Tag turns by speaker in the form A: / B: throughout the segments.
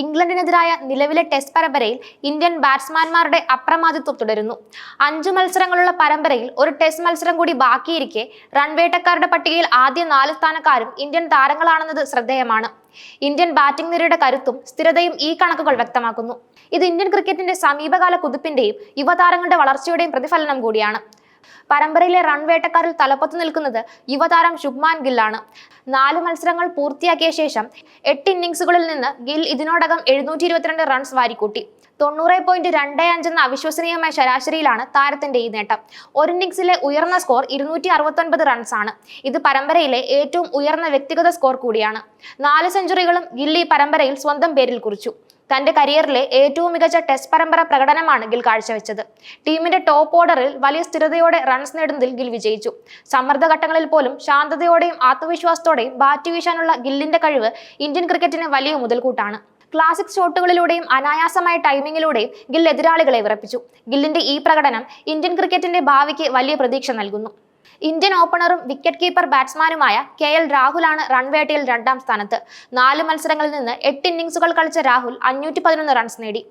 A: ഇംഗ്ലണ്ടിനെതിരായ നിലവിലെ ടെസ്റ്റ് പരമ്പരയിൽ ഇന്ത്യൻ ബാറ്റ്സ്മാൻമാരുടെ അപ്രമാദിത്വം തുടരുന്നു. 5 മത്സരങ്ങളുള്ള പരമ്പരയിൽ ഒരു ടെസ്റ്റ് മത്സരം കൂടി ബാക്കിയിരിക്കെ റൺവേട്ടക്കാരുടെ പട്ടികയിൽ ആദ്യ 4 സ്ഥാനക്കാരും ഇന്ത്യൻ താരങ്ങളാണെന്നത് ശ്രദ്ധേയമാണ്. ഇന്ത്യൻ ബാറ്റിംഗ് നിരയുടെ കരുത്തും സ്ഥിരതയും ഈ കണക്കുകൾ വ്യക്തമാക്കുന്നു. ഇത് ഇന്ത്യൻ ക്രിക്കറ്റിന്റെ സമീപകാല കുതിപ്പിന്റെയും യുവതാരങ്ങളുടെ വളർച്ചയുടെയും പ്രതിഫലനം കൂടിയാണ്. പരമ്പരയിലെ റൺവേട്ടക്കാരിൽ തലപ്പത്ത് നിൽക്കുന്നത് യുവതാരം ശുഭ്മാൻ ഗില്ലാണ്. 4 മത്സരങ്ങൾ പൂർത്തിയാക്കിയ ശേഷം 8 ഇന്നിംഗ്സുകളിൽ നിന്ന് ഗിൽ ഇതിനോടകം 722 റൺസ് വാരിക്കൂട്ടി. 90.25 എന്ന അവിശ്വസനീയമായ ശരാശരിയിലാണ് താരത്തിന്റെ ഈ നേട്ടം. ഒരു ഇന്നിംഗ്സിലെ ഉയർന്ന സ്കോർ 269 റൺസാണ്. ഇത് പരമ്പരയിലെ ഏറ്റവും ഉയർന്ന വ്യക്തിഗത സ്കോർ കൂടിയാണ്. 4 സെഞ്ചുറികളും ഗിൽ ഈ പരമ്പരയിൽ സ്വന്തം പേരിൽ കുറിച്ചു. തന്റെ കരിയറിലെ ഏറ്റവും മികച്ച ടെസ്റ്റ് പരമ്പര പ്രകടനമാണ് ഗിൽ കാഴ്ചവെച്ചത്. ടീമിന്റെ ടോപ്പ് ഓർഡറിൽ വലിയ സ്ഥിരതയോടെ റൺസ് നേടുന്നതിൽ ഗിൽ വിജയിച്ചു. സമ്മർദ്ദഘട്ടങ്ങളിൽ പോലും ശാന്തതയോടെയും ആത്മവിശ്വാസത്തോടെയും ബാറ്റ് വീശാനുള്ള ഗില്ലിന്റെ കഴിവ് ഇന്ത്യൻ ക്രിക്കറ്റിന് വലിയ മുതൽക്കൂട്ടാണ്. ക്ലാസിക് ഷോട്ടുകളിലൂടെയും അനായാസമായ ടൈമിങ്ങിലൂടെയും ഗിൽ എതിരാളികളെ വിറപ്പിച്ചു. ഗില്ലിന്റെ ഈ പ്രകടനം ഇന്ത്യൻ ക്രിക്കറ്റിന്റെ ഭാവിക്ക് വലിയ പ്രതീക്ഷ നൽകുന്നു. ഇന്ത്യൻ ഓപ്പണറും വിക്കറ്റ് കീപ്പർ ബാറ്റ്സ്മാനുമായ KL രാഹുലാണ് റൺവേട്ടയിൽ 2ാം സ്ഥാനത്ത്. 4 മത്സരങ്ങളിൽ നിന്ന് 8 ഇന്നിംഗ്സുകൾ കളിച്ച രാഹുൽ 511 റൺസ് നേടി.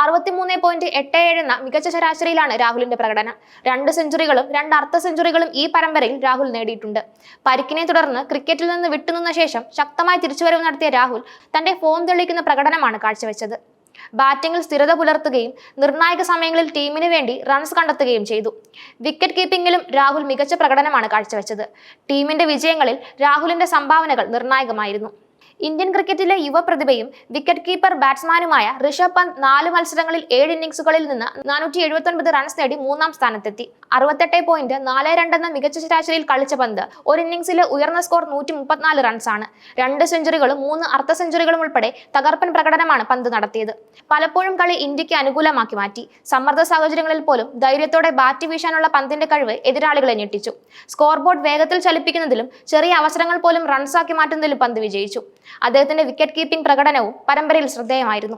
A: 63.87 എന്ന മികച്ച ശരാശരിയിലാണ് രാഹുലിന്റെ പ്രകടനം. 2 സെഞ്ചുറികളും 2 അർദ്ധ സെഞ്ചുറികളും ഈ പരമ്പരയിൽ രാഹുൽ നേടിയിട്ടുണ്ട്. പരിക്കിനെ തുടർന്ന് ക്രിക്കറ്റിൽ നിന്ന് വിട്ടുനിന്ന ശേഷം ശക്തമായ തിരിച്ചുവരവ് നടത്തിയ രാഹുൽ തന്റെ ഫോം തെളിയിക്കുന്ന പ്രകടനമാണ് കാഴ്ചവെച്ചത്. ബാറ്റിംഗിൽ സ്ഥിരത പുലർത്തുകയും നിർണായക സമയങ്ങളിൽ ടീമിന് വേണ്ടി റൺസ് കണ്ടെത്തുകയും ചെയ്തു. വിക്കറ്റ് കീപ്പിംഗിലും രാഹുൽ മികച്ച പ്രകടനമാണ് കാഴ്ചവെച്ചത്. ടീമിന്റെ വിജയങ്ങളിൽ രാഹുലിന്റെ സംഭാവനകൾ നിർണായകമായിരുന്നു. ഇന്ത്യൻ ക്രിക്കറ്റിലെ യുവപ്രതിഭയും വിക്കറ്റ് കീപ്പർ ബാറ്റ്സ്മാനുമായ ഋഷഭ് പന്ത് 4 മത്സരങ്ങളിൽ 7 ഇന്നിംഗ്സുകളിൽ നിന്ന് 479 റൺസ് നേടി 3ാം സ്ഥാനത്തെത്തി. 68.42 എന്ന മികച്ച ശരാശരിയിൽ കളിച്ച പന്ത് ഒരു ഇന്നിംഗ്സിലെ ഉയർന്ന സ്കോർ 134 റൺസാണ്. 2 സെഞ്ചുറികളും 3 അർദ്ധ സെഞ്ചുറികളും ഉൾപ്പെടെ തകർപ്പൻ പ്രകടനമാണ് പന്ത് നടത്തിയത്. പലപ്പോഴും കളി ഇന്ത്യക്ക് അനുകൂലമാക്കി മാറ്റി. സമ്മർദ്ദ സാഹചര്യങ്ങളിൽ പോലും ധൈര്യത്തോടെ ബാറ്റ് വീശാനുള്ള പന്തിന്റെ കഴിവ് എതിരാളികളെ ഞെട്ടിച്ചു. സ്കോർ ബോർഡ് വേഗത്തിൽ ചലിപ്പിക്കുന്നതിലും ചെറിയ അവസരങ്ങൾ പോലും റൺസാക്കി മാറ്റുന്നതിലും പന്ത് വിജയിച്ചു. അദ്ദേഹത്തിന്റെ വിക്കറ്റ് കീപ്പിംഗ് പ്രകടനവും പരമ്പരയിൽ ശ്രദ്ധേയമായിരുന്നു.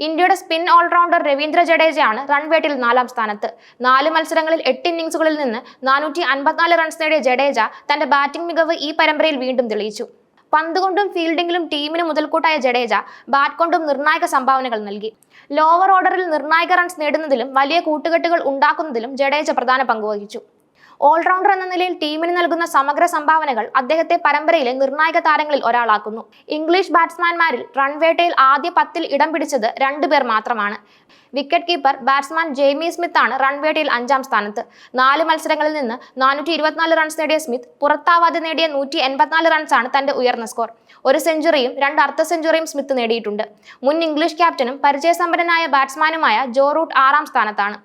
A: ഇന്ത്യയുടെ സ്പിൻ ഓൾറൗണ്ടർ രവീന്ദ്ര ജഡേജയാണ് റൺവേട്ടയിൽ 4ാം സ്ഥാനത്ത്. 4 മത്സരങ്ങളിൽ 8 ഇന്നിംഗ്സുകളിൽ നിന്ന് 454 റൺസ് നേടിയ ജഡേജ തന്റെ ബാറ്റിംഗ് മികവ് ഈ പരമ്പരയിൽ വീണ്ടും തെളിയിച്ചു. പന്ത് കൊണ്ടും ഫീൽഡിംഗിലും ടീമിന് മുതൽക്കൂട്ടായ ജഡേജ ബാറ്റ് കൊണ്ടും നിർണായക സംഭാവനകൾ നൽകി. ലോവർ ഓർഡറിൽ നിർണായക റൺസ് നേടുന്നതിലും വലിയ കൂട്ടുകെട്ടുകൾ ഉണ്ടാക്കുന്നതിലും ജഡേജ പ്രധാന പങ്കുവഹിച്ചു. ഓൾറൗണ്ടർ എന്ന നിലയിൽ ടീമിന് നൽകുന്ന സമഗ്ര സംഭാവനകൾ അദ്ദേഹത്തെ പരമ്പരയിലെ നിർണായക താരങ്ങളിൽ ഒരാളാക്കുന്നു. ഇംഗ്ലീഷ് ബാറ്റ്സ്മാൻമാരിൽ റൺവേട്ടയിൽ ആദ്യ 10-ൽ ഇടം പിടിച്ചത് 2 പേർ മാത്രമാണ്. Wicket keeper batsman Jaimy Smith ആണ് റൺവേട്ടയിൽ 5ാം സ്ഥാനത്ത്. 4 മത്സരങ്ങളിൽ നിന്ന് 424 റൺസ് നേടിയ സ്മിത്ത് പുറത്താവാതെ നേടിയ 184 റൺസാണ് തന്റെ ഉയർന്ന സ്കോർ. ഒരു സെഞ്ചുറിയും 2 അർദ്ധ സെഞ്ചുറിയും സ്മിത്ത് നേടിയിട്ടുണ്ട്. മുൻ ഇംഗ്ലീഷ് ക്യാപ്റ്റനും പരിചയസമ്പന്നനായ ബാറ്റ്സ്മാനുമായ ജോ റൂട്ട് 6ാം സ്ഥാനത്താണ്.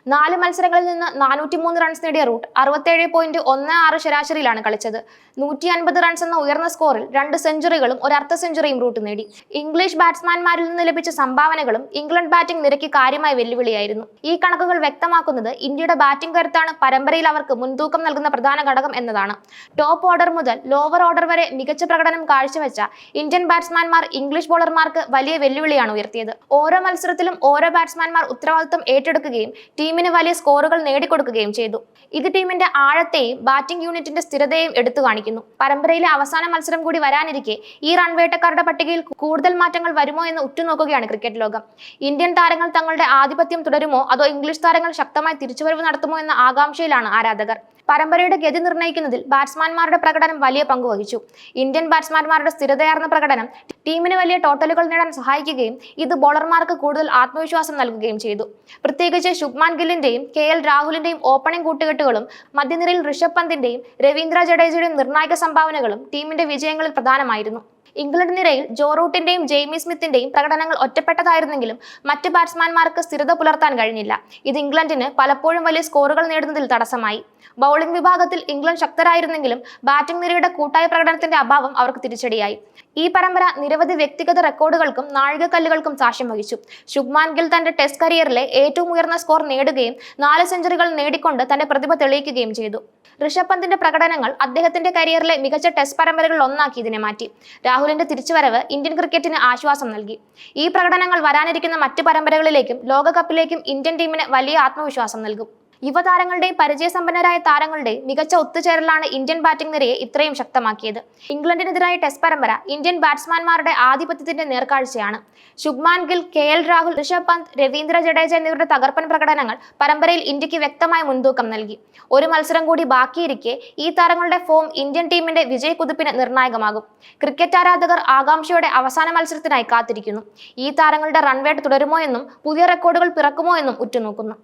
A: 4 മത്സരങ്ങളിൽ നിന്ന് 403 റൺസ് നേടിയ റൂട്ട് 67.16 ശരാശരിയിലാണ് കളിച്ചത്. 150 റൺസ് എന്ന ഉയർന്ന സ്കോറിൽ 2 സെഞ്ചുറികളും 1 അർദ്ധ സെഞ്ചുറിയും റൂട്ട് നേടി. ഇംഗ്ലീഷ് ബാറ്റ്സ്മാൻമാരിൽ നിന്ന് ലഭിച്ച സംഭാവനകളും ഇംഗ്ലണ്ട് ബാറ്റിംഗ് നിരയ്ക്ക് കാര്യമായ വെല്ലുവിളിയായിരുന്നു. ഈ കണക്കുകൾ വ്യക്തമാക്കുന്നത് ഇന്ത്യയുടെ ബാറ്റിംഗ് കരുത്താണ് പരമ്പരയിൽ അവർക്ക് മുൻതൂക്കം നൽകുന്ന പ്രധാന ഘടകം എന്നതാണ്. ടോപ്പ് ഓർഡർ മുതൽ ലോവർ ഓർഡർ വരെ മികച്ച പ്രകടനം കാഴ്ചവെച്ച ഇന്ത്യൻ ബാറ്റ്സ്മാൻമാർ ഇംഗ്ലീഷ് ബോളർമാർക്ക് വലിയ വെല്ലുവിളിയാണ് ഉയർത്തിയത്. ഓരോ മത്സരത്തിലും ഓരോ ബാറ്റ്സ്മാൻമാർ ഉത്തരവാദിത്തം ഏറ്റെടുക്കുകയും ടീമിന് വലിയ സ്കോറുകൾ നേടിക്കൊടുക്കുകയും ചെയ്തു. ഇത് ടീമിന്റെ ആഴത്തെയും ബാറ്റിംഗ് യൂണിറ്റിന്റെ സ്ഥിരതയെയും എടുത്തു കാണിക്കുന്നു. പരമ്പരയിലെ അവസാന മത്സരം കൂടി വരാനിരിക്കെ ഈ റൺവേട്ടക്കാരുടെ പട്ടികയിൽ കൂടുതൽ മാറ്റങ്ങൾ വരുമോ എന്ന് ഉറ്റുനോക്കുകയാണ് ക്രിക്കറ്റ് ലോകം. ഇന്ത്യൻ താരങ്ങൾ തങ്ങളുടെ ആധിപത്യം തുടരുമോ അതോ ഇംഗ്ലീഷ് താരങ്ങൾ ശക്തമായി തിരിച്ചുവരവ് നടത്തുമോ എന്ന ആകാംക്ഷയിലാണ് ആരാധകർ. പരമ്പരയുടെ ഗതി നിർണ്ണയിക്കുന്നതിൽ ബാറ്റ്സ്മാൻമാരുടെ പ്രകടനം വലിയ പങ്കുവഹിച്ചു. ഇന്ത്യൻ ബാറ്റ്സ്മാൻമാരുടെ സ്ഥിരതയാർന്ന പ്രകടനം ടീമിന് വലിയ ടോട്ടലുകൾ നേടാൻ സഹായിക്കുകയും ഇത് ബോളർമാർക്ക് കൂടുതൽ ആത്മവിശ്വാസം നൽകുകയും ചെയ്തു. പ്രത്യേകിച്ച് ശുഭ്മാൻ ഗില്ലിന്റെയും KL രാഹുലിന്റെയും ഓപ്പണിംഗ് കൂട്ടുകെട്ടുകളും മധ്യനിരയിൽ ഋഷഭ് പന്തിന്റെയും രവീന്ദ്ര ജഡേജയുടെയും നിർണായക സംഭാവനകളും ടീമിന്റെ വിജയങ്ങളിൽ പ്രധാനമായിരുന്നു. ഇംഗ്ലണ്ട് നിരയിൽ ജോ റൂട്ടിന്റെയും ജെയ്മി സ്മിത്തിന്റെയും പ്രകടനങ്ങൾ ഒറ്റപ്പെട്ടതായിരുന്നെങ്കിലും മറ്റ് ബാറ്റ്സ്മാൻമാർക്ക് സ്ഥിരത പുലർത്താൻ കഴിഞ്ഞില്ല. ഇത് ഇംഗ്ലണ്ടിന് പലപ്പോഴും വലിയ സ്കോറുകൾ നേടുന്നതിൽ തടസ്സമായി. ബൗളിംഗ് വിഭാഗത്തിൽ ഇംഗ്ലണ്ട് ശക്തരായിരുന്നെങ്കിലും ബാറ്റിംഗ് നിരയുടെ കൂട്ടായ പ്രകടനത്തിന്റെ അഭാവം അവർക്ക് തിരിച്ചടിയായി. ഈ പരമ്പര നിരവധി വ്യക്തിഗത റെക്കോർഡുകൾക്കും നാഴികക്കല്ലുകൾക്കും സാക്ഷ്യം വഹിച്ചു. ശുഭ്മാൻ ഗിൽ തന്റെ ടെസ്റ്റ് കരിയറിലെ ഏറ്റവും ഉയർന്ന സ്കോർ നേടുകയും 4 സെഞ്ചുറികൾ നേടിക്കൊണ്ട് തന്റെ പ്രതിഭ തെളിയിക്കുകയും ചെയ്തു. ഋഷഭ് പന്തിന്റെ പ്രകടനങ്ങൾ അദ്ദേഹത്തിന്റെ കരിയറിലെ മികച്ച ടെസ്റ്റ് പരമ്പരകളിൽ ഒന്നാക്കി ഇതിനെ മാറ്റി. രാഹുലിന്റെ തിരിച്ചുവരവ് ഇന്ത്യൻ ക്രിക്കറ്റിന് ആശ്വാസം നൽകി. ഈ പ്രകടനങ്ങൾ വരാനിരിക്കുന്ന മറ്റ് പരമ്പരകളിലേക്കും ലോകകപ്പിലേക്കും ഇന്ത്യൻ ടീമിന് വലിയ ആത്മവിശ്വാസം നൽകും. യുവതാരങ്ങളുടെയും പരിചയസമ്പന്നരായ താരങ്ങളുടെയും മികച്ച ഒത്തുചേരലാണ് ഇന്ത്യൻ ബാറ്റിംഗ് നിരയെ ഇത്രയും ശക്തമാക്കിയത്. ഇംഗ്ലണ്ടിനെതിരായ ടെസ്റ്റ് പരമ്പര ഇന്ത്യൻ ബാറ്റ്സ്മാൻമാരുടെ ആധിപത്യത്തിന്റെ നേർക്കാഴ്ചയാണ്. ശുഭ്മാൻ ഗിൽ, KL രാഹുൽ, ഋഷഭ് പന്ത്, രവീന്ദ്ര ജഡേജ എന്നിവരുടെ തകർപ്പൻ പ്രകടനങ്ങൾ പരമ്പരയിൽ ഇന്ത്യക്ക് വ്യക്തമായ മുൻതൂക്കം നൽകി. ഒരു മത്സരം കൂടി ബാക്കിയിരിക്കെ ഈ താരങ്ങളുടെ ഫോം ഇന്ത്യൻ ടീമിന്റെ വിജയക്കുതിപ്പിന് നിർണായകമാകും. ക്രിക്കറ്റ് ആരാധകർ ആകാംക്ഷയോടെ അവസാന മത്സരത്തിനായി കാത്തിരിക്കുന്നു. ഈ താരങ്ങളുടെ റൺവേട്ട് തുടരുമോ എന്നും പുതിയ റെക്കോർഡുകൾ പിറക്കുമോ എന്നും ഉറ്റുനോക്കുന്നു.